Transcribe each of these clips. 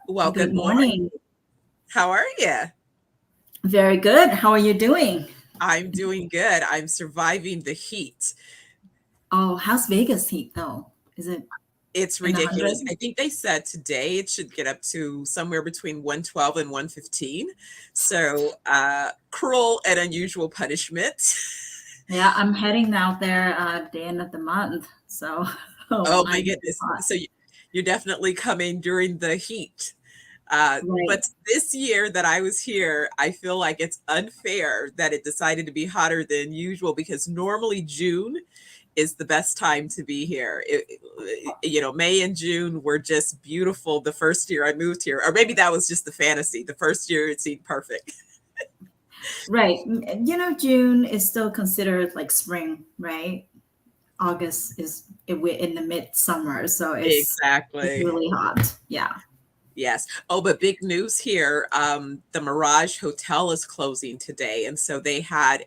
Well, Good good morning. morning. How are you? Very good. How are you doing? I'm doing good. I'm surviving the heat. Oh, how's Vegas heat though? Is it It's in the ridiculous. hundred? I think they said today it should get up to somewhere between 112 and 115. So, cruel and unusual punishment. Yeah, I'm heading out there at the end of the month, so Oh I my know it's goodness. hot. So, you're definitely coming during the heat. Right. But this year that I was here, I feel like it's unfair that it decided to be hotter than usual because normally June is the best time to be here. May and June were just beautiful the first year I moved here, or maybe that was just the fantasy. The first year it seemed perfect. Right. June is still considered like spring, right? August is we're in the midsummer, so it's Exactly. really hot. Yeah. Yes. Oh, but big news here. The Mirage Hotel is closing today. And so they had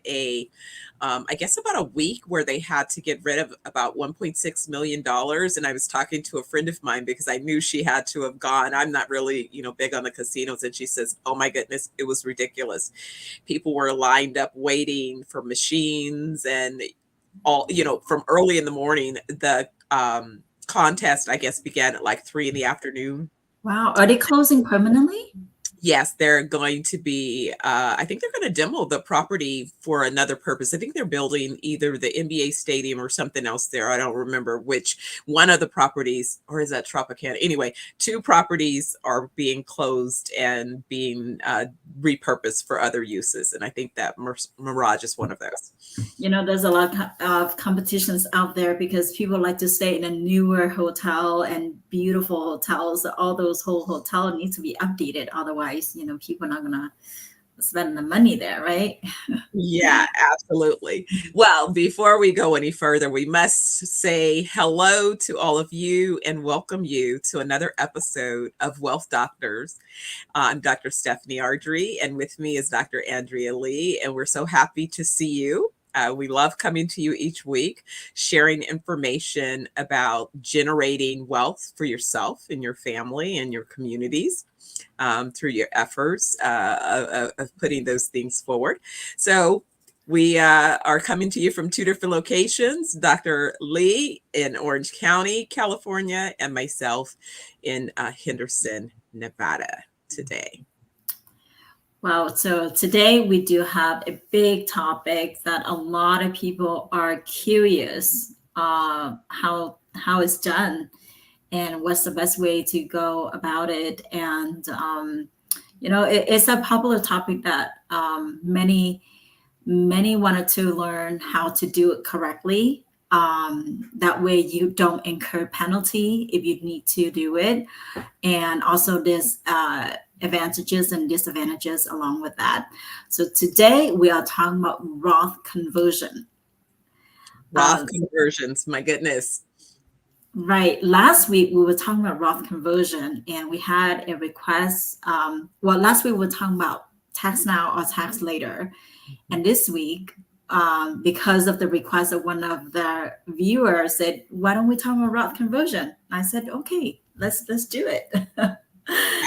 I guess about a week where they had to get rid of about $1.6 million. And I was talking to a friend of mine because I knew she had to have gone. I'm not really, big on the casinos. And she says, oh my goodness, it was ridiculous. People were lined up waiting for machines and all, from early in the morning. The contest, I guess, began at like 3 in the afternoon. Wow. Are they closing permanently? Yes, they're going to be, I think they're going to demo the property for another purpose. I think they're building either the NBA stadium or something else there. I don't remember which one of the properties, or is that Tropicana? Anyway, two properties are being closed and being repurposed for other uses. And I think that Mirage is one of those. There's a lot of competitions out there because people like to stay in a newer hotel and beautiful hotels. All those whole hotel needs to be updated. Otherwise, people are not gonna spend the money there, right? Yeah, absolutely. Well, before we go any further, we must say hello to all of you and welcome you to another episode of Wealth Doctors. I'm Dr. Stephanie Ardrey, and with me is Dr. Andrea Le, and we're so happy to see you. We love coming to you each week, sharing information about generating wealth for yourself and your family and your communities through your efforts of putting those things forward. So we are coming to you from two different locations, Dr. Le in Orange County, California, and myself in Henderson, Nevada today. Wow. So today we do have a big topic that a lot of people are curious how it's done and what's the best way to go about it. And it's a popular topic that many wanted to learn how to do it correctly. That way you don't incur penalty if you need to do it. And also there's advantages and disadvantages along with that. So today we are talking about Roth conversion. Roth conversions, my goodness. Right. Last week we were talking about Roth conversion, and we had a request. Last week we were talking about tax now or tax later, and this week, because of the request of one of the viewers, said, "Why don't we talk about Roth conversion?" I said, "Okay, let's do it."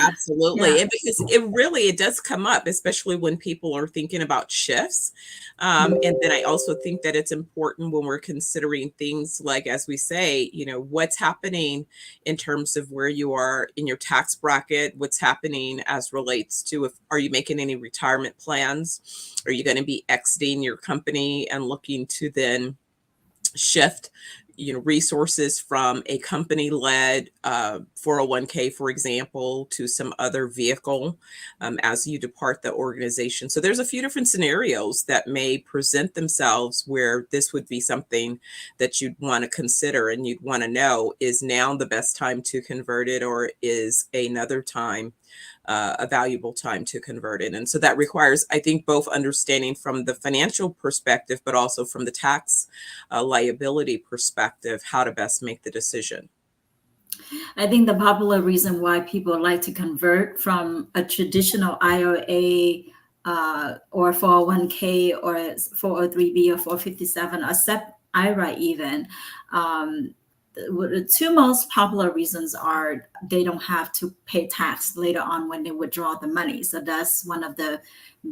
Absolutely. Yeah. And because it does come up, especially when people are thinking about shifts. And then I also think that it's important when we're considering things like, as we say, what's happening in terms of where you are in your tax bracket, what's happening as relates to are you making any retirement plans? Are you going to be exiting your company and looking to then shift resources from a company led 401k, for example, to some other vehicle as you depart the organization. So there's a few different scenarios that may present themselves where this would be something that you'd want to consider, and you'd want to know, is now the best time to convert it, or is another time a valuable time to convert it? And so that requires, I think, both understanding from the financial perspective, but also from the tax liability perspective, how to best make the decision. I think the popular reason why people like to convert from a traditional IRA or 401k or 403b or 457 or SEP IRA even, the two most popular reasons are they don't have to pay tax later on when they withdraw the money. So that's one of the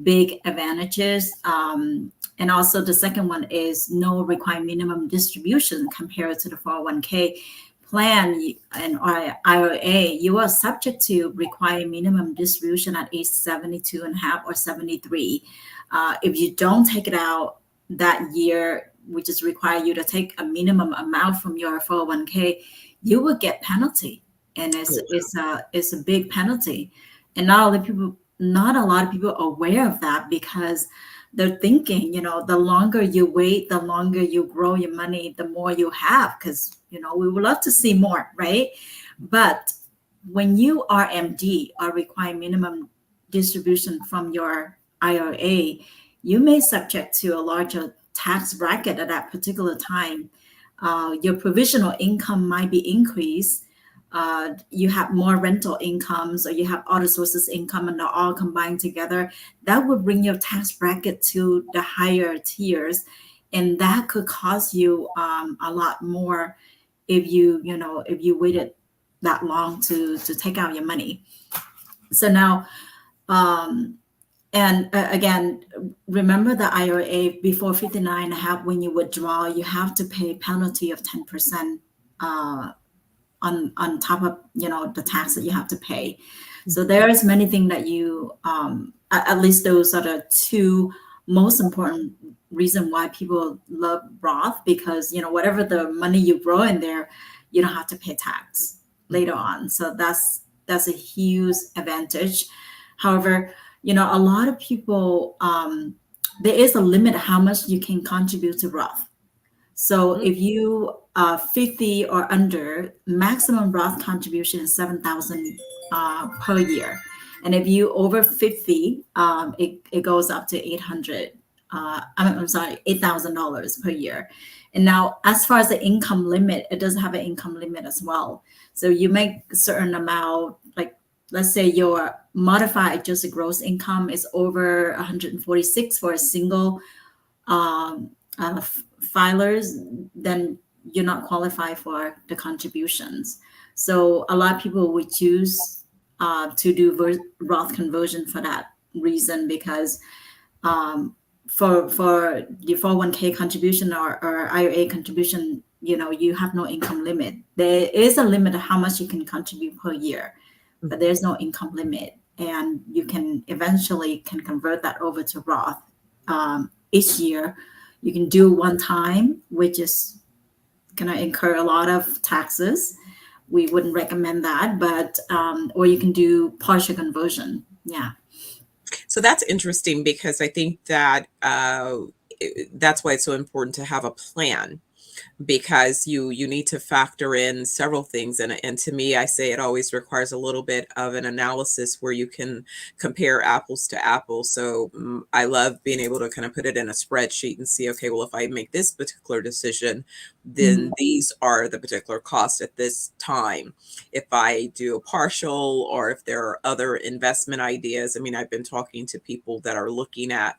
big advantages. And also the second one is no required minimum distribution compared to the 401k plan and IRA. You are subject to required minimum distribution at age 72 and a half or 73. If you don't take it out that year, which is require you to take a minimum amount from your 401k, you will get penalty, and it's a big penalty. And not a lot of people are aware of that, because they're thinking, the longer you wait, the longer you grow your money, the more you have, because we would love to see more, right? But when you are MD or require minimum distribution from your IRA, you may subject to a larger tax bracket at that particular time. Your provisional income might be increased. You have more rental incomes, or you have other sources income, and they're all combined together. That would bring your tax bracket to the higher tiers, and that could cost you a lot more if you waited that long to take out your money. So now, and again, remember the IRA before 59 and a half, when you withdraw, you have to pay penalty of 10% on top of the tax that you have to pay. So there is many things that you at least those are the two most important reason why people love Roth, because whatever the money you grow in there, you don't have to pay tax later on. So that's a huge advantage. However, a lot of people, there is a limit how much you can contribute to Roth. So if you are 50 or under, maximum Roth contribution is $7,000 per year. And if you over 50, it goes up to $8,000 per year. And now, as far as the income limit, it does have an income limit as well. So you make a certain amount, like let's say your modified adjusted gross income is over 146 for a single filers, then you're not qualified for the contributions. So a lot of people would choose to do Roth conversion for that reason, because for your 401k contribution or IRA contribution, you have no income limit. There is a limit of how much you can contribute per year, but there's no income limit, and you can eventually convert that over to Roth each year. You can do one time, which is going to incur a lot of taxes. We wouldn't recommend that, but or you can do partial conversion. Yeah. So that's interesting, because I think that that's why it's so important to have a plan, because you need to factor in several things. And to me, I say it always requires a little bit of an analysis where you can compare apples to apples. So I love being able to kind of put it in a spreadsheet and see, okay, well, if I make this particular decision, then these are the particular costs at this time. If I do a partial, or if there are other investment ideas. I mean, I've been talking to people that are looking at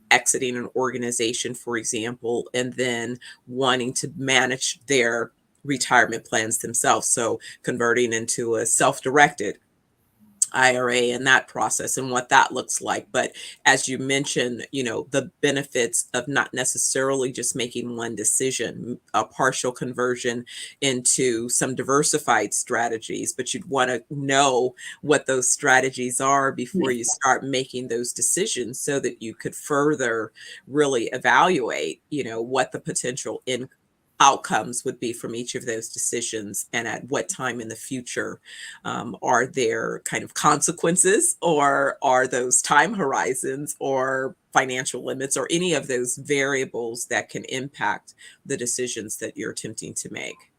exiting an organization, for example, and then wanting to manage their retirement plans themselves. So converting into a self-directed IRA and that process and what that looks like. But as you mentioned, the benefits of not necessarily just making one decision, a partial conversion into some diversified strategies, but you'd want to know what those strategies are before you start making those decisions, so that you could further really evaluate, what the potential outcomes would be from each of those decisions, and at what time in the future are there kind of consequences, or are those time horizons or financial limits, or any of those variables that can impact the decisions that you're attempting to make.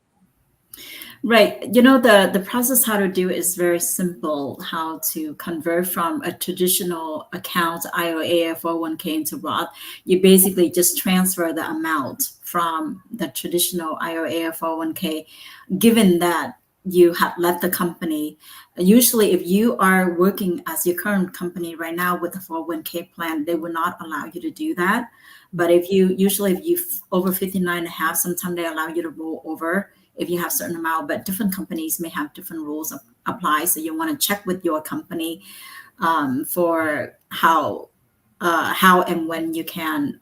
Right. The process how to do it is very simple. How to convert from a traditional account, IRA or 401k, into Roth. You basically just transfer the amount from the traditional IRA or 401k, given that you have left the company. Usually, if you are working as your current company right now with a 401k plan, they will not allow you to do that. But if you over 59 and a half, sometimes they allow you to roll over if you have certain amount, but different companies may have different rules apply. So you want to check with your company for how and when you can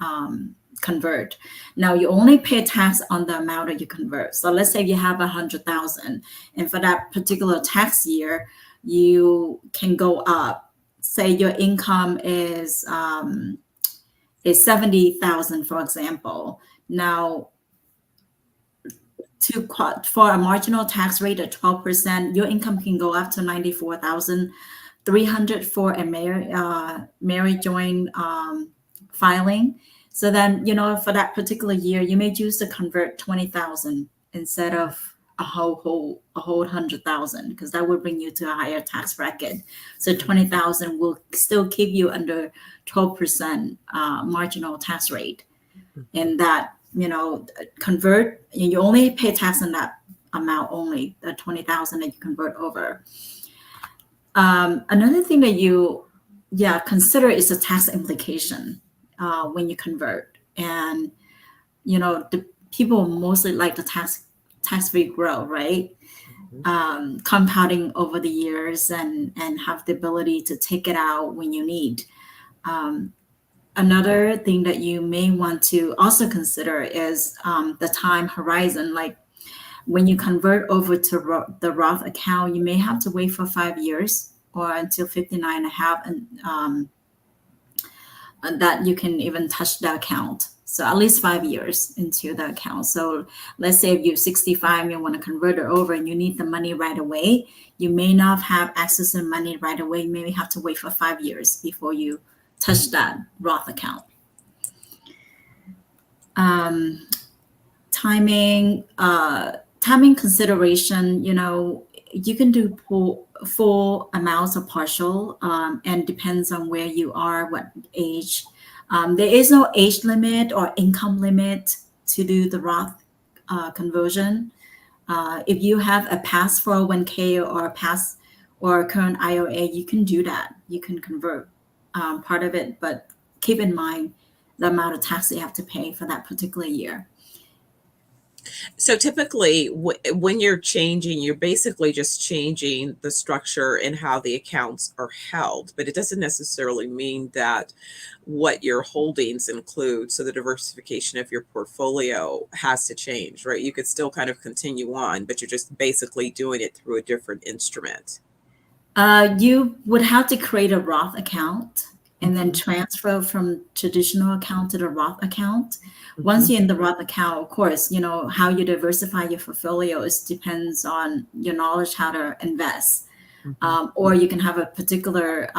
convert. Now you only pay tax on the amount that you convert. So let's say you have 100,000, and for that particular tax year, you can go up. Say your income is 70,000, for example. Now, for a marginal tax rate of 12%, your income can go up to 94,300 for a married joint filing. So then, for that particular year, you may choose to convert 20,000 instead of a whole 100,000, because that would bring you to a higher tax bracket. So 20,000 will still keep you under 12% marginal tax rate, and that convert, and you only pay tax on that amount only, the 20,000 that you convert over. Another thing that you consider is the tax implication when you convert. And the people mostly like the tax-free growth, right? Compounding over the years and have the ability to take it out when you need. Another thing that you may want to also consider is the time horizon. Like when you convert over to the Roth account, you may have to wait for 5 years or until 59 and a half, and that you can even touch the account. So at least 5 years into the account. So let's say if you're 65 and you want to convert it over and you need the money right away, you may not have access to money right away. You may have to wait for 5 years before you touch that Roth account. Timing consideration, you can do full amounts or partial, and depends on where you are, what age. There is no age limit or income limit to do the Roth conversion. If you have a past 401k or a current IRA, you can do that. You can convert part of it, but keep in mind the amount of tax you have to pay for that particular year. So typically when you're changing, you're basically just changing the structure and how the accounts are held, but it doesn't necessarily mean that what your holdings include. So the diversification of your portfolio has to change, right? You could still kind of continue on, but you're just basically doing it through a different instrument. You would have to create a Roth account and then transfer from traditional account to the Roth account. Once you're in the Roth account, of course, how you diversify your portfolio depends on your knowledge how to invest. Or you can have a particular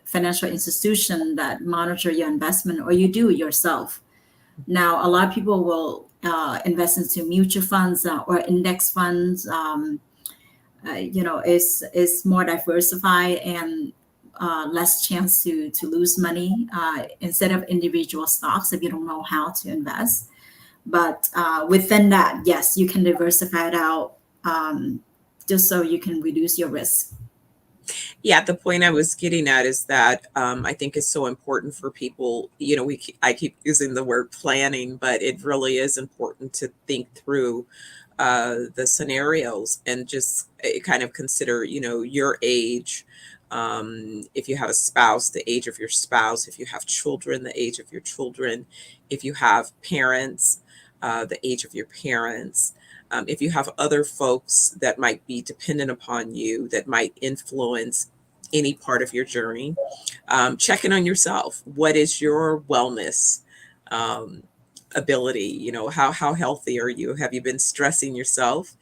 financial institution that monitor your investment, or you do it yourself. Now, a lot of people will invest into mutual funds or index funds. It's more diversified and less chance to lose money instead of individual stocks if you don't know how to invest. But within that, yes, you can diversify it out just so you can reduce your risk. Yeah, the point I was getting at is that I think it's so important for people. I keep using the word planning, but it really is important to think through the scenarios and just kind of consider, your age. If you have a spouse, the age of your spouse. If you have children, the age of your children. If you have parents, the age of your parents. If you have other folks that might be dependent upon you, that might influence any part of your journey, check in on yourself. What is your wellness ability? How healthy are you? Have you been stressing yourself?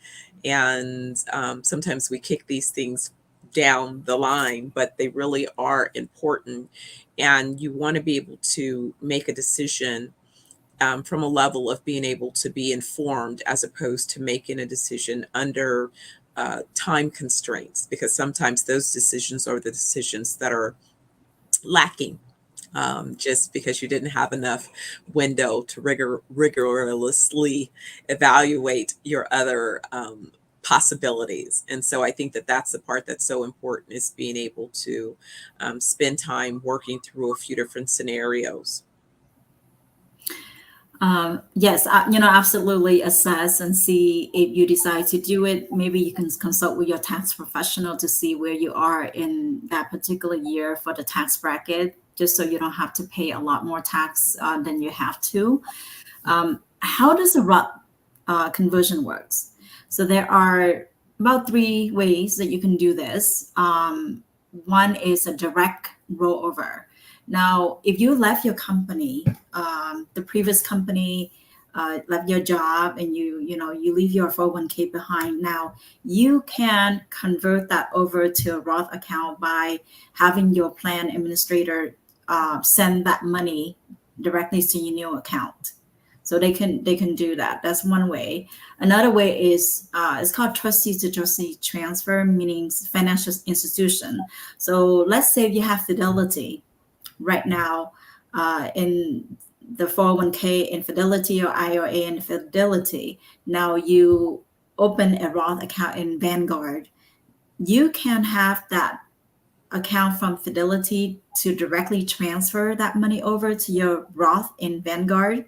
And sometimes we kick these things down the line, but they really are important. And you want to be able to make a decision from a level of being able to be informed, as opposed to making a decision under time constraints, because sometimes those decisions are the decisions that are lacking, just because you didn't have enough window to rigorously evaluate your other possibilities. And so I think that that's the part that's so important, is being able to spend time working through a few different scenarios. Yes, absolutely assess and see if you decide to do it. Maybe you can consult with your tax professional to see where you are in that particular year for the tax bracket, just so you don't have to pay a lot more tax than you have to. How does the Roth conversion works? So there are about 3 ways that you can do this. One is a direct rollover. Now, if you left your company, the previous company left your job, and you leave your 401k behind. Now, you can convert that over to a Roth account by having your plan administrator send that money directly to your new account. So they can do that. That's one way. Another way is it's called trustee to trustee transfer, meaning financial institution. So let's say you have Fidelity right now in the 401k in Fidelity or IRA in Fidelity. Now you open a Roth account in Vanguard. You can have that account from Fidelity to directly transfer that money over to your Roth in Vanguard.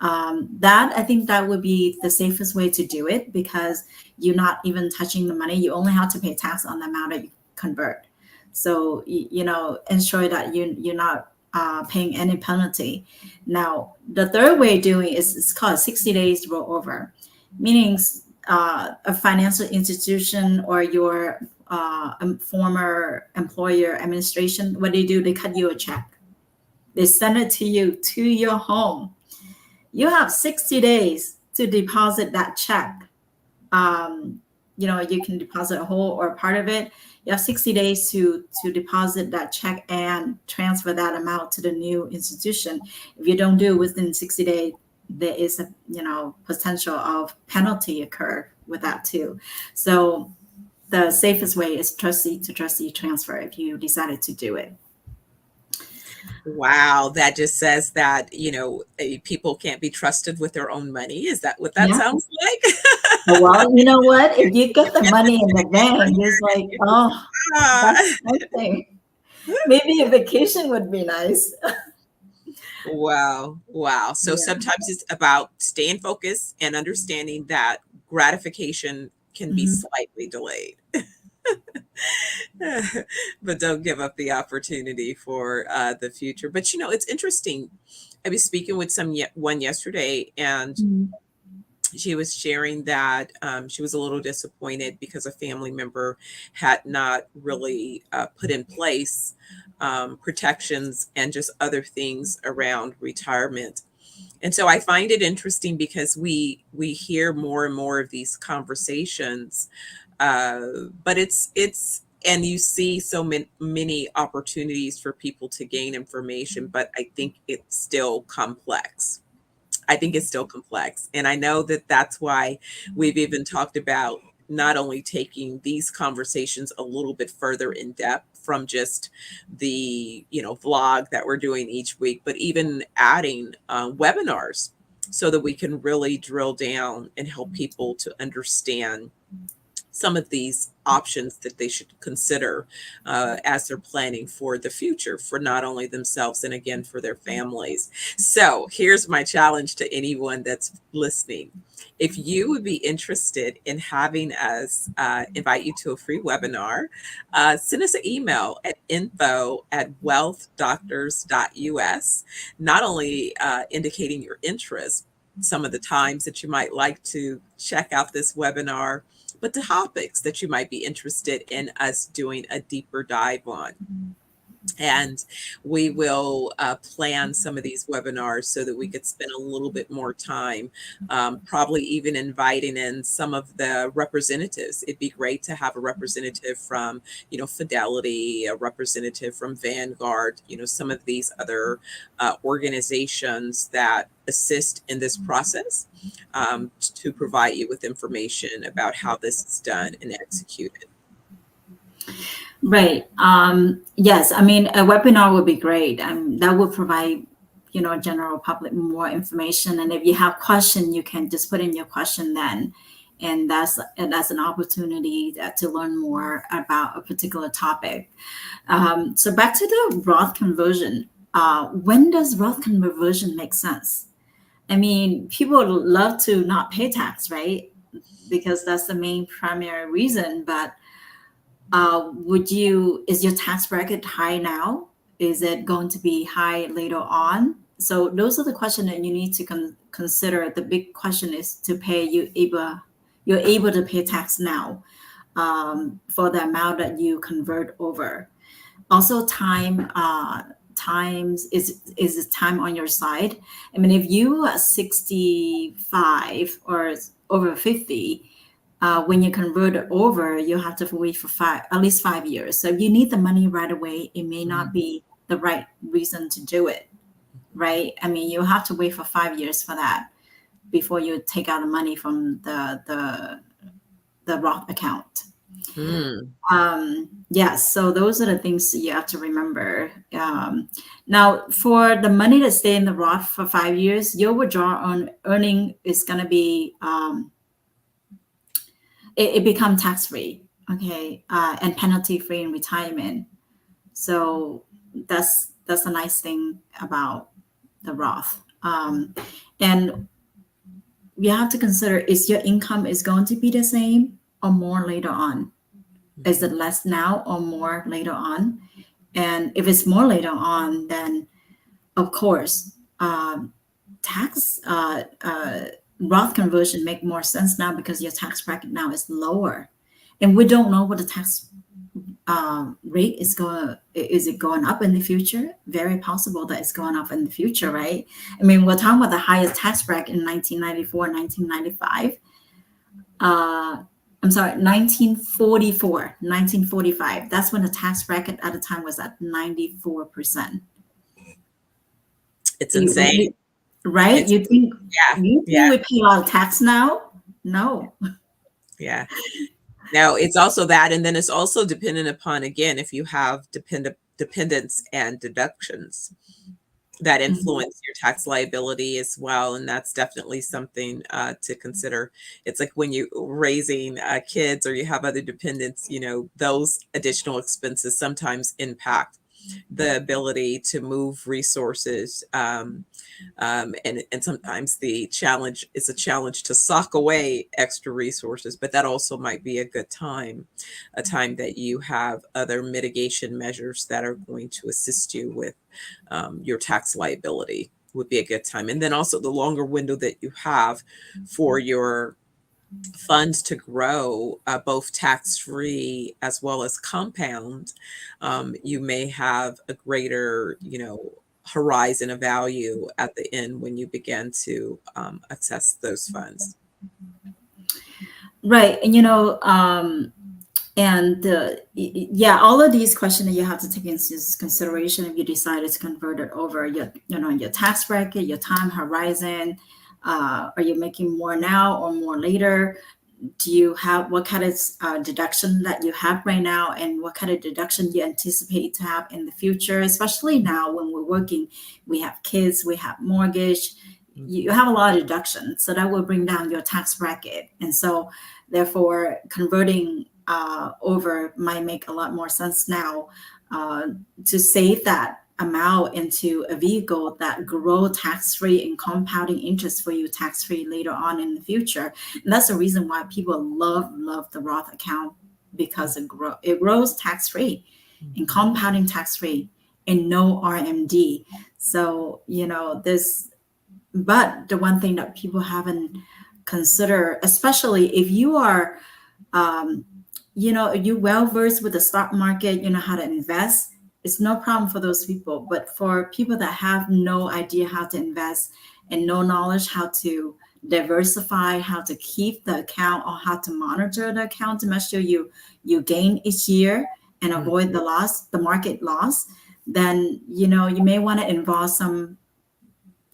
That I think that would be the safest way to do it, because you're not even touching the money. You only have to pay tax on the amount that you convert. So ensure that you're not paying any penalty. Now, the third way of doing it's called 60 days rollover, meaning a financial institution or your former employer administration, what they do, they cut you a check. They send it to you to your home. You have 60 days to deposit that check. You can deposit a whole or part of it. You have 60 days to deposit that check and transfer that amount to the new institution. If you don't do it within 60 days, there is a potential of penalty occur with that too. So the safest way is trustee to trustee transfer if you decided to do it. Wow, that just says that, people can't be trusted with their own money. Is that what that sounds like? Well, you know what? If you get the money in the bank, it's like, oh, that's something. Maybe a vacation would be nice. Wow. So sometimes it's about staying focused and understanding that gratification can be slightly delayed. But don't give up the opportunity for the future. But it's interesting. I was speaking with one yesterday, and she was sharing that she was a little disappointed because a family member had not really put in place protections and just other things around retirement. And so I find it interesting because we hear more and more of these conversations, but it's and you see so many opportunities for people to gain information, but I think it's still complex. And I know that that's why we've even talked about not only taking these conversations a little bit further in depth from just the vlog that we're doing each week, but even adding webinars so that we can really drill down and help people to understand some of these options that they should consider as they're planning for the future, for not only themselves and again for their families. So here's my challenge to anyone that's listening. If you would be interested in having us invite you to a free webinar, send us an email at info@wealthdoctors.us, not only indicating your interest, some of the times that you might like to check out this webinar, but the topics that you might be interested in us doing a deeper dive on. And we will plan some of these webinars so that we could spend a little bit more time, probably even inviting in some of the representatives. It'd be great to have a representative from, Fidelity, a representative from Vanguard, some of these other organizations that assist in this process, to provide you with information about how this is done and executed. Right. Yes. I mean, a webinar would be great. That would provide, general public more information. And if you have question, you can just put in your question then. And that's an opportunity to learn more about a particular topic. So back to the Roth conversion. When does Roth conversion make sense? I mean, people love to not pay tax, right? Because that's the main primary reason. But is your tax bracket high now? Is it going to be high later on? So those are the questions that you need to consider. The big question is to pay you're able to pay tax now for the amount that you convert over. Also, times is time on your side. I mean, if you are 65 or over 50, when you convert it over, you have to wait for at least 5 years. So if you need the money right away, it may not be the right reason to do it, right? I mean, you have to wait for 5 years for that before you take out the money from the Roth account. Yes, so those are the things you have to remember. Now, for the money that stay in the Roth for 5 years, your withdrawal on earning is going to be it become tax free, okay, and penalty free in retirement. So that's a nice thing about the Roth. And you have to consider, is your income is going to be the same or more later on? Is it less now or more later on? And if it's more later on, then of course, tax Roth conversion make more sense now because your tax bracket now is lower, and we don't know what the tax rate is it going up in the future? Very possible that it's going up in the future, right? I mean, we're talking about the highest tax bracket in 1994, 1995. I'm sorry, 1945. That's when the tax bracket at the time was at 94%. It's insane. Right? You think we pay a lot of tax now? No. Yeah. Now it's also that, and then it's also dependent upon, again, if you have dependents and deductions that influence your tax liability as well. And that's definitely something to consider. It's like when you're raising kids or you have other dependents, those additional expenses sometimes impact the ability to move resources. And sometimes the challenge is a challenge to sock away extra resources, but that also might be a time that you have other mitigation measures that are going to assist you with your tax liability would be a good time. And then also the longer window that you have for your funds to grow, both tax-free as well as compound, you may have a greater, horizon of value at the end when you begin to assess those funds. Right. And all of these questions that you have to take into consideration if you decided to convert it over your tax bracket, your time horizon. Are you making more now or more later? Do you have what kind of deduction that you have right now, and what kind of deduction you anticipate to have in the future? Especially now when we're working, we have kids, we have mortgage. You have a lot of deductions, so that will bring down your tax bracket. And so, therefore, converting over might make a lot more sense now to save that amount into a vehicle that grow tax-free and compounding interest for you tax-free later on in the future. And that's the reason why people love the Roth account, because it grows tax-free and compounding tax-free and no RMD. So, but the one thing that people haven't considered, especially if you are, you're well-versed with the stock market, you know how to invest, it's no problem for those people. But for people that have no idea how to invest and no knowledge how to diversify, how to keep the account or how to monitor the account to make sure you gain each year and avoid the market loss, then, you may want to involve some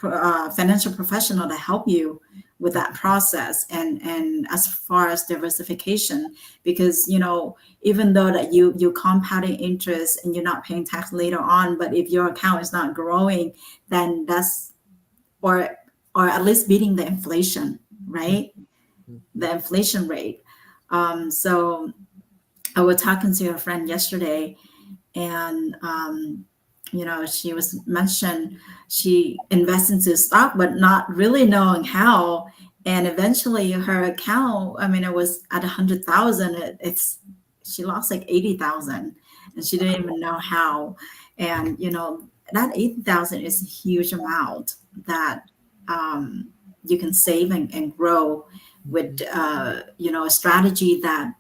financial professional to help you with that process and as far as diversification, because even though that you compounding interest and you're not paying tax later on, but if your account is not growing, then that's or at least beating the inflation, right? The inflation rate. So I was talking to a friend yesterday, and she was mentioned she invests into stock, but not really knowing how. And eventually her account, I mean, it was at 100,000. She lost like 80,000 and she didn't even know how. And, that 80,000 is a huge amount that you can save and grow with, a strategy that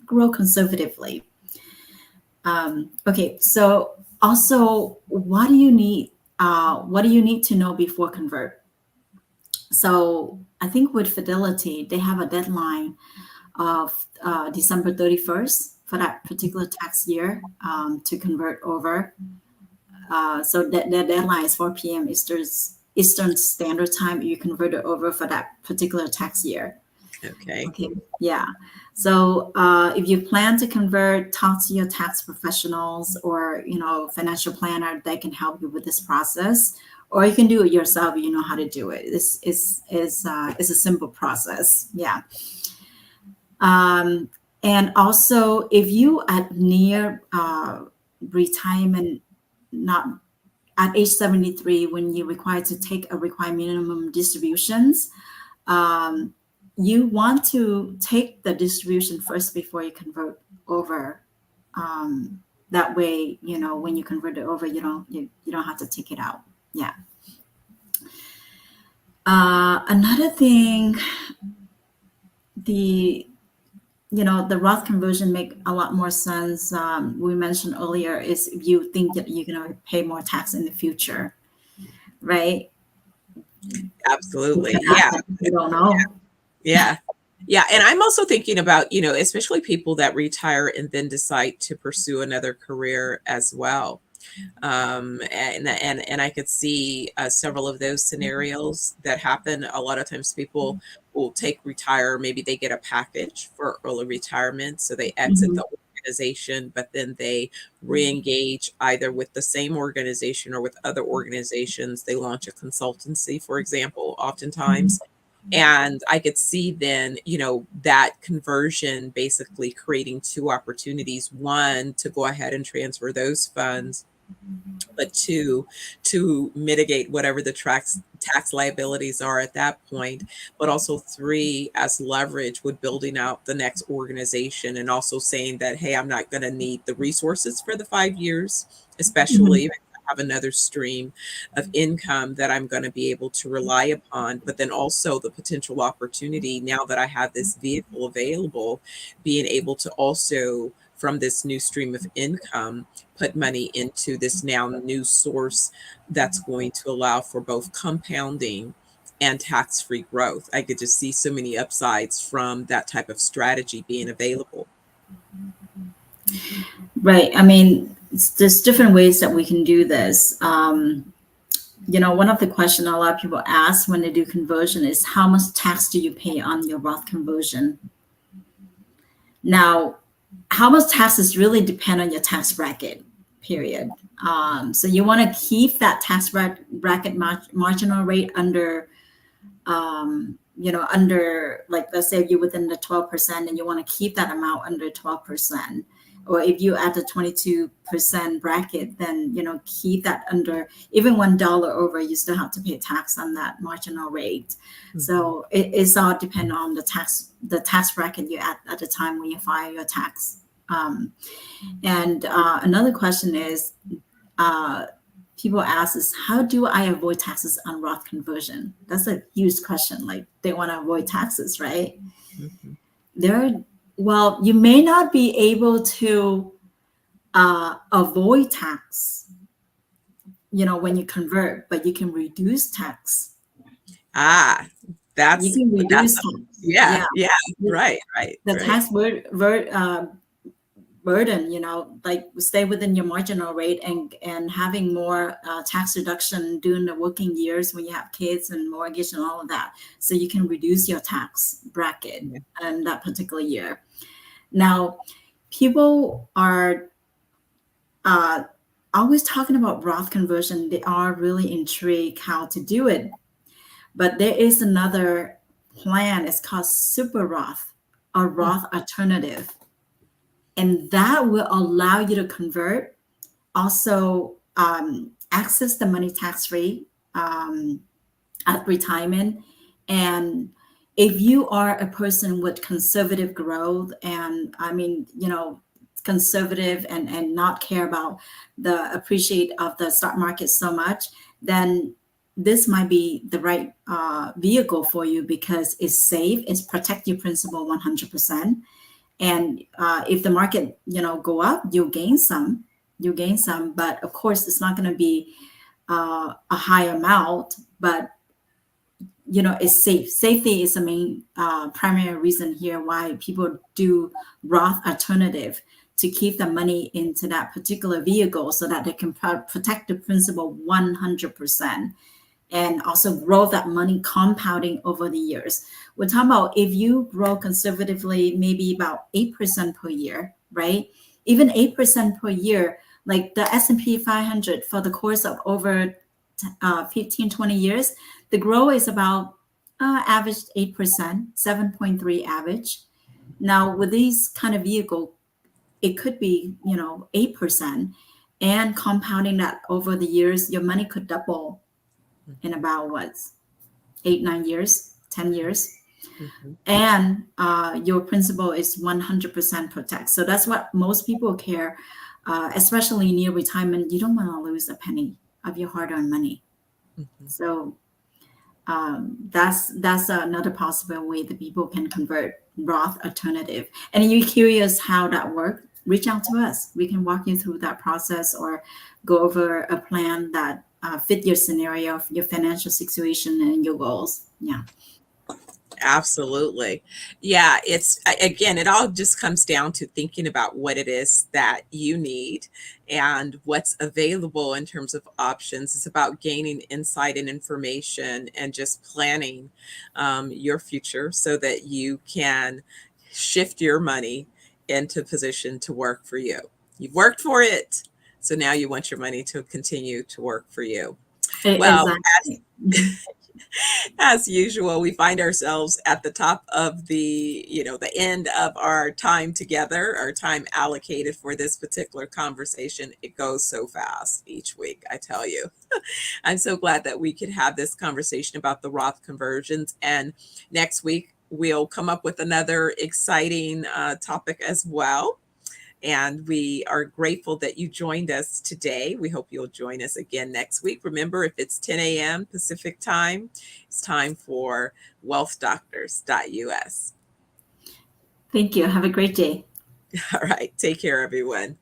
grow conservatively. Okay, so also, what do you need? What do you need to know before convert? So I think with Fidelity, they have a deadline of December 31st for that particular tax year to convert over. So that the deadline is 4 p.m. Eastern Standard Time. You convert it over for that particular tax year. Okay. Okay. Yeah. So if you plan to convert, talk to your tax professionals or financial planner that can help you with this process, or you can do it yourself. You know how to do it. This is a simple process. Yeah. And also, if you at near retirement, not at age 73, when you're required to take a required minimum distributions, you want to take the distribution first before you convert over. That way, when you convert it over, you don't have to take it out. Yeah. Another thing, the Roth conversion make a lot more sense. We mentioned earlier is if you think that you're going to pay more tax in the future, right? Absolutely. Yeah. You don't know. Yeah. Yeah. And I'm also thinking about, especially people that retire and then decide to pursue another career as well. And I could see several of those scenarios that happen. A lot of times people will retire, maybe they get a package for early retirement, so they exit the organization, but then they re-engage either with the same organization or with other organizations. They launch a consultancy, for example, oftentimes. And I could see then, that conversion basically creating two opportunities: one, to go ahead and transfer those funds, but two, to mitigate whatever the tax liabilities are at that point, but also three, as leverage with building out the next organization, and also saying that, hey, I'm not going to need the resources for the 5 years, especially if I have another stream of income that I'm going to be able to rely upon. But then also the potential opportunity, now that I have this vehicle available, being able to also, from this new stream of income, put money into this now new source that's going to allow for both compounding and tax-free growth. I could just see so many upsides from that type of strategy being available. Right. I mean, there's different ways that we can do this. One of the questions a lot of people ask when they do conversion is, how much tax do you pay on your Roth conversion? Now, how much taxes really depend on your tax bracket, period. So you want to keep that tax bracket marginal rate under, under, like, let's say if you're within the 12% and you want to keep that amount under 12%. Or if you at the 22% bracket, then, keep that under, even $1 over, you still have to pay tax on that marginal rate. So it's all depend on the tax bracket you're at the time when you file your tax. And another question is, people ask is, how do I avoid taxes on Roth conversion? That's a huge question. Like, they want to avoid taxes, right? Well, you may not be able to avoid tax, when you convert, but you can reduce tax. You can reduce tax. Yeah. Right. The tax burden, like, stay within your marginal rate and having more tax reduction during the working years when you have kids and mortgage and all of that. So you can reduce your tax bracket in that particular year. Now, people are always talking about Roth conversion. They are really intrigued how to do it. But there is another plan. It's called Super Roth, or Roth alternative. And that will allow you to convert also access the money tax free at retirement. And if you are a person with conservative growth, and I mean, conservative and not care about the appreciate of the stock market so much, then this might be the right vehicle for you, because it's safe, it's protect your principal 100%. And if the market go up, you'll gain some, but of course it's not going to be a high amount, but it's safe. Safety is the main primary reason here why people do Roth alternative, to keep the money into that particular vehicle so that they can protect the principal 100%, and also grow that money compounding over the years. We're talking about if you grow conservatively, maybe about 8% per year, right? Even 8% per year, like the S&P 500 for the course of over 15, 20 years, the growth is about averaged 8%, 7.3 average. Now with these kind of vehicle, it could be 8%, and compounding that over the years, your money could double in about 8, 9 years, 10 years. Mm-hmm. And your principal is 100% protect. So that's what most people care, especially near retirement. You don't want to lose a penny of your hard-earned money. Mm-hmm. So that's another possible way that people can convert Roth alternative. And you're curious how that works, reach out to us. We can walk you through that process, or go over a plan that fit your scenario, your financial situation, and your goals. Yeah. Absolutely. Yeah, it's again, it all just comes down to thinking about what it is that you need and what's available in terms of options. It's about gaining insight and information and just planning your future so that you can shift your money into position to work for you. You've worked for it, so now you want your money to continue to work for you. Well, Exactly. as usual, we find ourselves at the top of the end of our time together, our time allocated for this particular conversation. It goes so fast each week, I tell you. I'm so glad that we could have this conversation about the Roth conversions. And next week, we'll come up with another exciting topic as well. And we are grateful that you joined us today. We hope you'll join us again next week. Remember, if it's 10 a.m. Pacific time, it's time for wealthdoctors.us. Thank you. Have a great day. All right. Take care, everyone.